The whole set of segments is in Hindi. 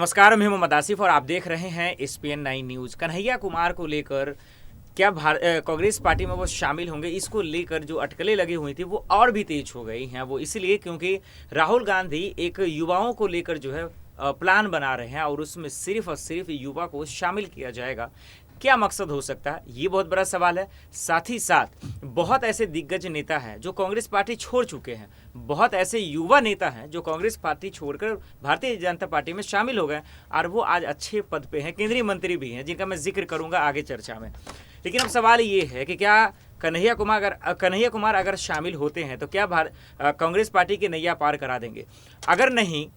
नमस्कार, मैं मोहम्मद आसिफ और आप देख रहे हैं SPN9 न्यूज़। कन्हैया कुमार को लेकर क्या कांग्रेस पार्टी में वो शामिल होंगे, इसको लेकर जो अटकलें लगी हुई थी वो और भी तेज हो गई हैं। वो इसलिए क्योंकि राहुल गांधी एक युवाओं को लेकर जो है प्लान बना रहे हैं और उसमें सिर्फ और सिर्फ युवा को शामिल किया जाएगा। क्या मकसद हो सकता है, ये बहुत बड़ा सवाल है। साथ ही साथ बहुत ऐसे दिग्गज नेता हैं जो कांग्रेस पार्टी छोड़ चुके हैं, बहुत ऐसे युवा नेता हैं जो कांग्रेस पार्टी छोड़कर भारतीय जनता पार्टी में शामिल हो गए और वो आज अच्छे पद पे हैं, केंद्रीय मंत्री भी हैं, जिनका मैं जिक्र करूंगा आगे चर्चा में। लेकिन अब सवाल ये है कि क्या कन्हैया कुमार अगर शामिल होते हैं तो क्या कांग्रेस पार्टी की नैया पार करा देंगे? अगर नहीं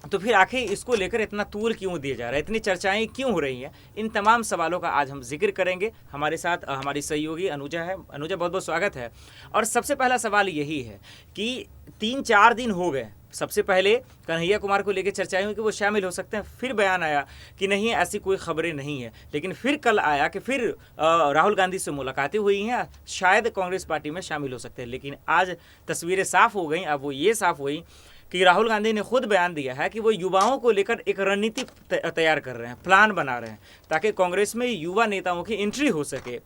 तो फिर आखिर इसको लेकर इतना तूल क्यों दिया जा रहा है, इतनी चर्चाएं क्यों हो रही हैं? इन तमाम सवालों का आज हम जिक्र करेंगे। हमारे साथ हमारी सहयोगी अनुजा है। अनुजा, बहुत बहुत स्वागत है। और सबसे पहला सवाल यही है कि 3-4 दिन हो गए, सबसे पहले कन्हैया कुमार को लेकर चर्चाएं हुई कि वो शामिल हो सकते हैं, फिर बयान आया कि नहीं, ऐसी कोई खबरें नहीं है। लेकिन फिर कल आया कि फिर राहुल गांधी से मुलाकातें हुई हैं, शायद कांग्रेस पार्टी में शामिल हो सकते हैं। लेकिन आज तस्वीरें साफ हो गई। अब वो ये साफ हुई कि राहुल गांधी ने खुद बयान दिया है कि वो युवाओं को लेकर एक रणनीति तैयार कर रहे हैं, प्लान बना रहे हैं ताकि कांग्रेस में युवा नेताओं की एंट्री हो सके।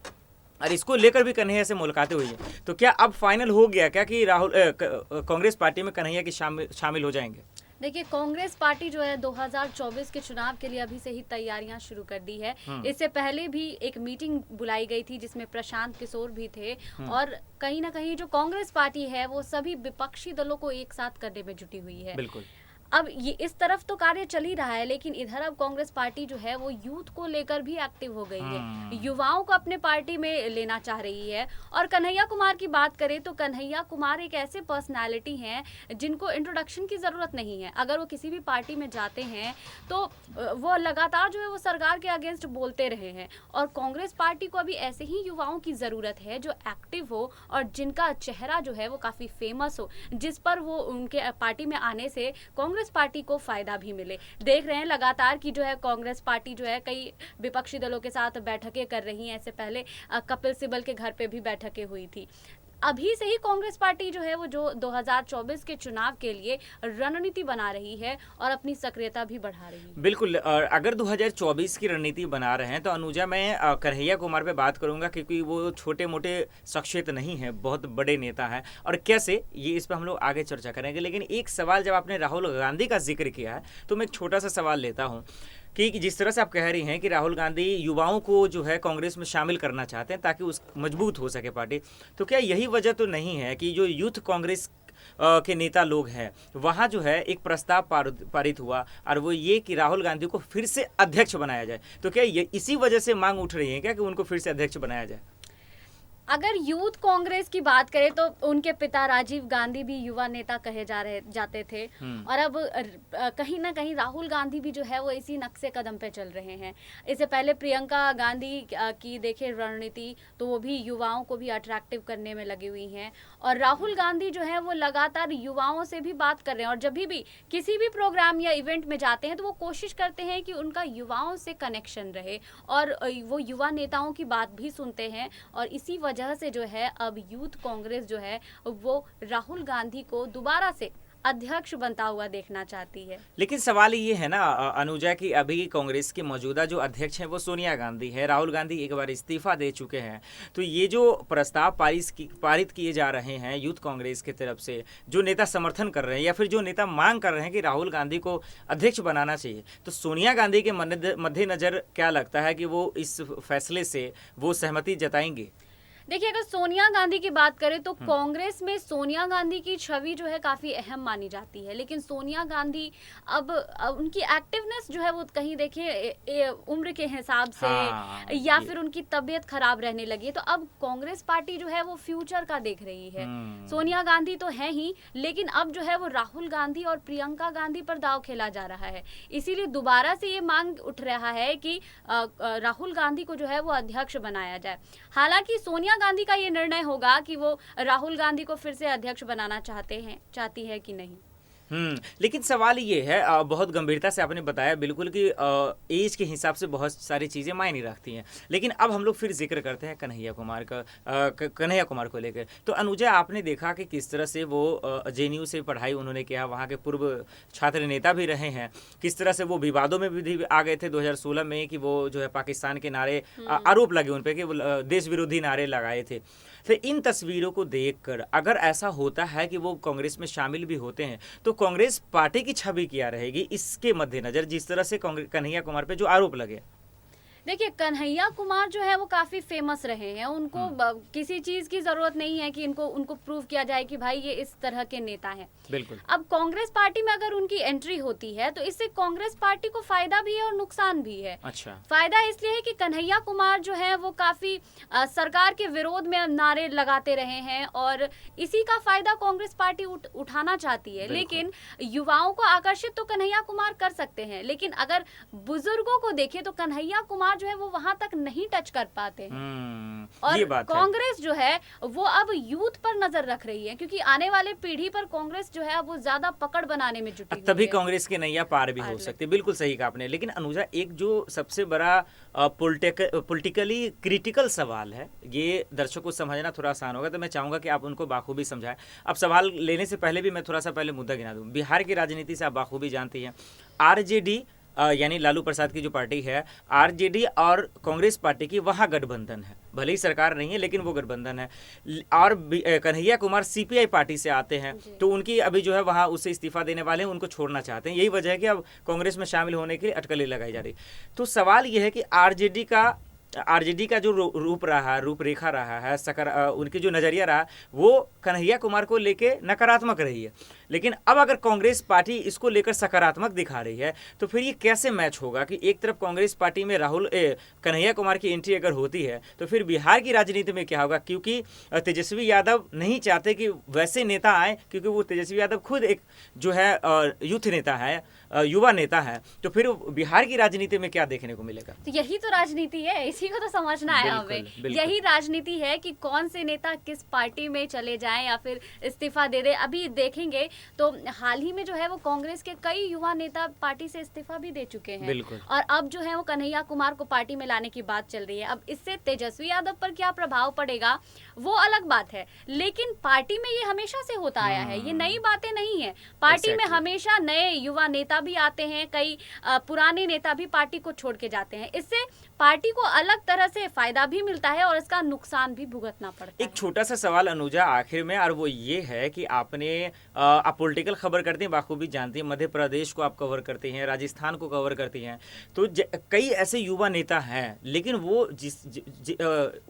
और इसको लेकर भी कन्हैया से मुलाकातें हुई हैं। तो क्या अब फाइनल हो गया क्या कि राहुल कांग्रेस पार्टी में कन्हैया की शामिल हो जाएंगे? देखिए, कांग्रेस पार्टी जो है 2024 के चुनाव के लिए अभी से ही तैयारियां शुरू कर दी है। इससे पहले भी एक मीटिंग बुलाई गई थी जिसमें प्रशांत किशोर भी थे और कहीं ना कहीं जो कांग्रेस पार्टी है वो सभी विपक्षी दलों को एक साथ करने में जुटी हुई है। बिल्कुल। अब ये इस तरफ तो कार्य चल ही रहा है, लेकिन इधर अब कांग्रेस पार्टी जो है वो यूथ को लेकर भी एक्टिव हो गई है, युवाओं को अपने पार्टी में लेना चाह रही है। और कन्हैया कुमार की बात करें तो कन्हैया कुमार एक ऐसे पर्सनालिटी हैं जिनको इंट्रोडक्शन की ज़रूरत नहीं है। अगर वो किसी भी पार्टी में जाते हैं तो वो लगातार जो है वो सरकार के अगेंस्ट बोलते रहे हैं। और कांग्रेस पार्टी को अभी ऐसे ही युवाओं की ज़रूरत है जो एक्टिव हो और जिनका चेहरा जो है वो काफ़ी फेमस हो, जिस पर वो उनके पार्टी में आने से कांग्रेस पार्टी को फायदा भी मिले। देख रहे हैं लगातार कि जो है कांग्रेस पार्टी जो है कई विपक्षी दलों के साथ बैठकें कर रही हैं। इससे पहले कपिल सिब्बल के घर पे भी बैठकें हुई थी। अभी से ही कांग्रेस पार्टी जो है वो जो 2024 के चुनाव के लिए रणनीति बना रही है और अपनी सक्रियता भी बढ़ा रही है। बिल्कुल। अगर 2024 की रणनीति बना रहे हैं तो अनुजा, मैं कन्हैया कुमार पे बात करूंगा क्योंकि वो छोटे मोटे शख्सियत नहीं है, बहुत बड़े नेता हैं। और कैसे, ये इस पर हम लोग आगे चर्चा करेंगे। लेकिन एक सवाल, जब आपने राहुल गांधी का जिक्र किया है तो मैं एक छोटा सा सवाल लेता हूँ कि जिस तरह से आप कह रही हैं कि राहुल गांधी युवाओं को जो है कांग्रेस में शामिल करना चाहते हैं ताकि उस मजबूत हो सके पार्टी, तो क्या यही वजह तो नहीं है कि जो यूथ कांग्रेस के नेता लोग हैं वहाँ जो है एक प्रस्ताव पारित हुआ और वो ये कि राहुल गांधी को फिर से अध्यक्ष बनाया जाए? तो क्या ये इसी वजह से मांग उठ रही है क्या कि उनको फिर से अध्यक्ष बनाया जाए? अगर यूथ कांग्रेस की बात करें तो उनके पिता राजीव गांधी भी युवा नेता कहे जाते थे और अब कहीं ना कहीं राहुल गांधी भी जो है वो इसी नक्शे कदम पे चल रहे हैं। इससे पहले प्रियंका गांधी की देखे रणनीति, तो वो भी युवाओं को भी अट्रैक्टिव करने में लगी हुई हैं। और राहुल गांधी जो है वो लगातार युवाओं से भी बात कर रहे हैं और जब भी किसी भी प्रोग्राम या इवेंट में जाते हैं तो वो कोशिश करते हैं कि उनका युवाओं से कनेक्शन रहे और वो युवा नेताओं की बात भी सुनते हैं। और इसी वजह से जो है अब यूथ कांग्रेस जो है वो राहुल गांधी को दोबारा से अध्यक्ष बनता हुआ देखना चाहती है। लेकिन सवाल ये है ना अनुजा कि अभी कांग्रेस के मौजूदा जो अध्यक्ष हैं वो सोनिया गांधी है। राहुल गांधी एक बार इस्तीफा दे चुके हैं। तो ये जो प्रस्ताव पारित किए जा रहे हैं यूथ कांग्रेस की तरफ से, जो नेता समर्थन कर रहे हैं या फिर जो नेता मांग कर रहे हैं कि राहुल गांधी को अध्यक्ष बनाना चाहिए, तो सोनिया गांधी के मद्देनजर क्या लगता है कि वो इस फैसले से वो सहमति जताएंगे? देखिए, अगर सोनिया गांधी की बात करें तो कांग्रेस में सोनिया गांधी की छवि जो है काफ़ी अहम मानी जाती है। लेकिन सोनिया गांधी अब उनकी एक्टिवनेस जो है वो कहीं देखिए उम्र के हिसाब से या फिर उनकी तबीयत खराब रहने लगी है। तो अब कांग्रेस पार्टी जो है वो फ्यूचर का देख रही है। सोनिया गांधी तो है ही, लेकिन अब जो है वो राहुल गांधी और प्रियंका गांधी पर दाव खेला जा रहा है। इसीलिए दोबारा से ये मांग उठ रहा है कि राहुल गांधी को जो है वो अध्यक्ष बनाया जाए। हालांकि सोनिया गांधी का ये निर्णय होगा कि वो राहुल गांधी को फिर से अध्यक्ष बनाना चाहती है कि नहीं। लेकिन सवाल ये है, बहुत गंभीरता से आपने बताया बिल्कुल कि एज के हिसाब से बहुत सारी चीज़ें मायने रखती हैं। लेकिन अब हम लोग फिर जिक्र करते हैं कन्हैया कुमार का, कन्हैया कुमार को लेकर। तो अनुजा, आपने देखा कि किस तरह से वो जेएनयू से पढ़ाई उन्होंने किया, वहाँ के पूर्व छात्र नेता भी रहे हैं, किस तरह से वो विवादों में भी आ गए थे 2016 में कि वो जो है पाकिस्तान के नारे, आरोप लगे उन पर कि वो देश विरोधी नारे लगाए थे। फिर इन तस्वीरों को देखकर अगर ऐसा होता है कि वो कांग्रेस में शामिल भी होते हैं तो कांग्रेस पार्टी की छवि क्या रहेगी इसके मद्देनजर, जिस तरह से कन्हैया कुमार पे जो आरोप लगे? देखिए, कन्हैया कुमार जो है वो काफी फेमस रहे हैं। उनको किसी चीज की जरूरत नहीं है कि उनको प्रूव किया जाए कि भाई ये इस तरह के नेता हैं। बिल्कुल। अब कांग्रेस पार्टी में अगर उनकी एंट्री होती है तो इससे कांग्रेस पार्टी को फायदा भी है और नुकसान भी है। अच्छा। फायदा इसलिए है कि कन्हैया कुमार जो है वो काफी सरकार के विरोध में नारे लगाते रहे हैं और इसी का फायदा कांग्रेस पार्टी उठाना चाहती है। लेकिन युवाओं को आकर्षित तो कन्हैया कुमार कर सकते हैं, लेकिन अगर बुजुर्गों को देखें तो कन्हैया कुमार जो है वो वहां तक नहीं टच कर पाते हैं। और कांग्रेस जो है वो अब यूथ पर नजर रख रही है, क्योंकि आने वाले पीढ़ी पर कांग्रेस जो है वो ज्यादा पकड़ बनाने में जुटी हुई है। तभी कांग्रेस की नैया पार भी हो सकती है। बिल्कुल सही कहा आपने। लेकिन अनुजा, एक जो सबसे बड़ा पॉलिटिकली क्रिटिकल सवाल है, ये दर्शकों को समझना थोड़ा आसान होगा, तो मैं चाहूंगा कि आप उनको बाखूबी समझाएं। अब सवाल लेने से पहले भी मैं थोड़ा सा पहले मुद्दा गिना दूं। बिहार की राजनीति से आप बाखूबी जानती हैं, आरजेडी यानी लालू प्रसाद की जो पार्टी है, आरजेडी और कांग्रेस पार्टी की वहाँ गठबंधन है, भले ही सरकार नहीं है लेकिन वो गठबंधन है। और कन्हैया कुमार सीपीआई पार्टी से आते हैं, तो उनकी अभी जो है वहाँ उससे इस्तीफा देने वाले हैं, उनको छोड़ना चाहते हैं। यही वजह है कि अब कांग्रेस में शामिल होने के लिए अटकलें लगाई जा रही। तो सवाल ये है कि आरजेडी का जो रूपरेखा रहा है, उनकी जो नज़रिया रहा, वो कन्हैया कुमार को लेके नकारात्मक रही है। लेकिन अब अगर कांग्रेस पार्टी इसको लेकर सकारात्मक दिखा रही है तो फिर ये कैसे मैच होगा कि एक तरफ कांग्रेस पार्टी में कन्हैया कुमार की एंट्री अगर होती है तो फिर बिहार की राजनीति में क्या होगा? क्योंकि तेजस्वी यादव नहीं चाहते कि वैसे नेता आए, क्योंकि वो तेजस्वी यादव खुद एक जो है यूथ नेता है, युवा नेता है। तो फिर बिहार की राजनीति में क्या देखने को मिलेगा? तो यही तो राजनीति है, इसी को तो समझना है हमें। यही राजनीति है कि कौन से नेता किस पार्टी में चले जाएं या फिर इस्तीफा दे दे। अभी देखेंगे तो हाल ही में जो है वो कांग्रेस के कई युवा नेता पार्टी से इस्तीफा भी दे चुके हैं, और अब जो है वो कन्हैया कुमार को पार्टी में लाने की बात चल रही है। अब इससे तेजस्वी यादव पर क्या प्रभाव पड़ेगा वो अलग बात है, लेकिन पार्टी में ये हमेशा से होता आया है, ये नई बातें नहीं है। पार्टी में हमेशा नए युवा नेता भी आते हैं, कई पुराने नेता भी पार्टी को छोड़ के जाते हैं। इससे पार्टी को अलग तरह से फायदा भी मिलता है और इसका नुकसान भी भुगतना पड़ता है। एक छोटा सा सवाल अनुजा आखिर में, और वो ये है कि आप पॉलिटिकल खबर करती हैं, बाखूबी जानती हैं, मध्य प्रदेश को आप कवर करती हैं, राजस्थान को कवर करती हैं, तो कई ऐसे युवा नेता हैं, लेकिन वो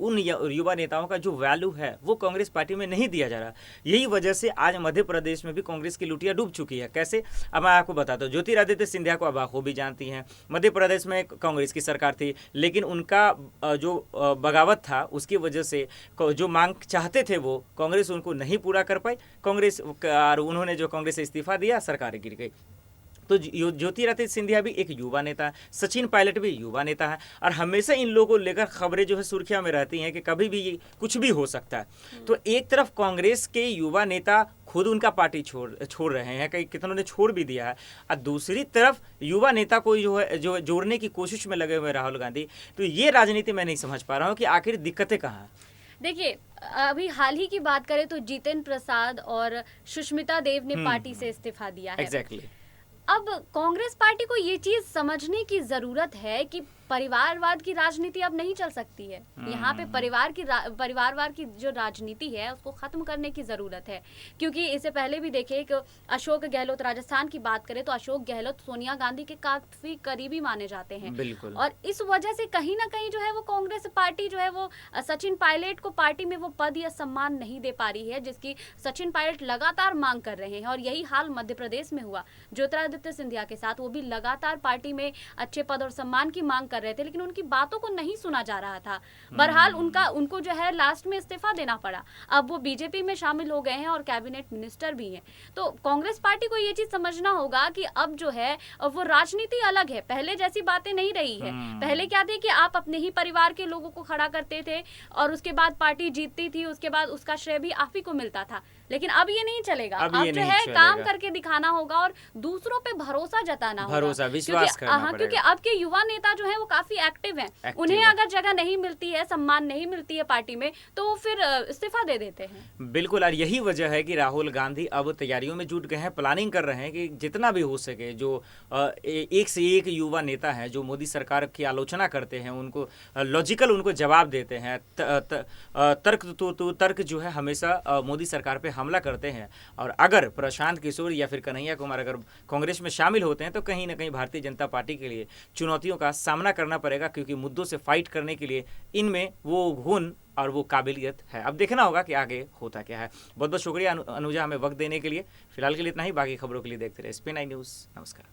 उन युवा नेताओं का जो वैल्यू है वो कांग्रेस पार्टी में नहीं दिया जा रहा। यही वजह से आज मध्य प्रदेश में भी कांग्रेस की लुटिया डूब चुकी है। कैसे? अब मैं आपको बताता हूँ। ज्योतिरादित्य सिंधिया को आप बाखूबी जानती हैं, मध्य प्रदेश में कांग्रेस की सरकार थी, लेकिन उनका जो बगावत था उसकी वजह से जो मांग चाहते थे वो कांग्रेस उनको नहीं पूरा कर पाई, और उन्होंने जो कांग्रेस से इस्तीफा दिया, सरकार गिर गई। तो ज्योतिरादित्य सिंधिया भी एक युवा नेता है, सचिन पायलट भी युवा नेता है, और हमेशा इन लोगों को लेकर खबरें जो है सुर्खियों में रहती हैं कि कभी भी कुछ भी हो सकता है। तो एक तरफ कांग्रेस के युवा नेता खुद उनका पार्टी छोड़ रहे हैं, कई कितनों ने छोड़ भी दिया है, और दूसरी तरफ युवा नेता को जो है जो जोड़ने की कोशिश में लगे हुए राहुल गांधी। तो ये राजनीति मैं नहीं समझ पा रहा हूँ कि आखिर दिक्कतें कहाँ हैं। देखिए, अभी हाल ही की बात करें तो जितेंद्र प्रसाद और सुष्मिता देव ने पार्टी से इस्तीफा दिया है। एग्जैक्टली। अब कांग्रेस पार्टी को ये चीज समझने की जरूरत है कि परिवारवाद की राजनीति अब नहीं चल सकती है। यहाँ पे परिवारवाद की जो राजनीति है उसको खत्म करने की जरूरत है, क्योंकि इससे पहले भी देखिए कि अशोक गहलोत, राजस्थान की बात करें तो अशोक गहलोत सोनिया गांधी के काफी करीबी माने जाते हैं। बिल्कुल। और इस वजह से कहीं ना कहीं जो है वो कांग्रेस पार्टी जो है वो सचिन पायलट को पार्टी में वो पद या सम्मान नहीं दे पा रही है, जिसकी सचिन पायलट लगातार मांग कर रहे हैं। और यही हाल मध्य प्रदेश में हुआ ज्योतिरादित्य सिंधिया के साथ, वो भी लगातार पार्टी में अच्छे पद और सम्मान की मांग कर रहे थे, लेकिन उनकी बातों को नहीं सुना जा रहा था। बहरहाल उनको जो है लास्ट में इस्तीफा देना पड़ा। अब वो बीजेपी में शामिल हो गए हैं और कैबिनेट मिनिस्टर भी हैं। तो कांग्रेस पार्टी को ये चीज समझना होगा कि अब जो है वो राजनीति अलग है, पहले जैसी बातें नहीं रही है। पहले क्या थे कि आप अपने ही परिवार के लोगों को खड़ा करते थे और उसके बाद पार्टी जीतती थी, उसके बाद उसका श्रेय भी आप ही को मिलता था। लेकिन अब ये नहीं चलेगा। अब जो है काम करके दिखाना होगा और दूसरों पे भरोसा जताना होगा, विश्वास करना पड़ेगा। क्योंकि अब के युवा नेता जो है वो काफी एक्टिव हैं। उन्हें अगर जगह नहीं मिलती है, सम्मान नहीं मिलती है पार्टी में, तो वो फिर इस्तीफा दे देते हैं। बिल्कुल, और यही वजह है कि राहुल गांधी अब तैयारियों में जुट गए हैं, प्लानिंग कर रहे हैं कि जितना भी हो सके जो एक से एक युवा नेता हैं जो मोदी सरकार की आलोचना करते हैं, उनको लॉजिकल उनको जवाब देते हैं। तर्क जो है हमेशा मोदी सरकार पे हमला करते हैं। और अगर प्रशांत किशोर या फिर कन्हैया कुमार अगर कांग्रेस में शामिल होते हैं तो कहीं ना कहीं भारतीय जनता पार्टी के लिए चुनौतियों का सामना करना पड़ेगा, क्योंकि मुद्दों से फाइट करने के लिए इनमें वो गुण और वो काबिलियत है। अब देखना होगा कि आगे होता क्या है। बहुत बहुत शुक्रिया अनुजा हमें वक्त देने के लिए। फिलहाल के लिए इतना ही, बाकी खबरों के लिए देखते रहे SPN9 न्यूज़। नमस्कार।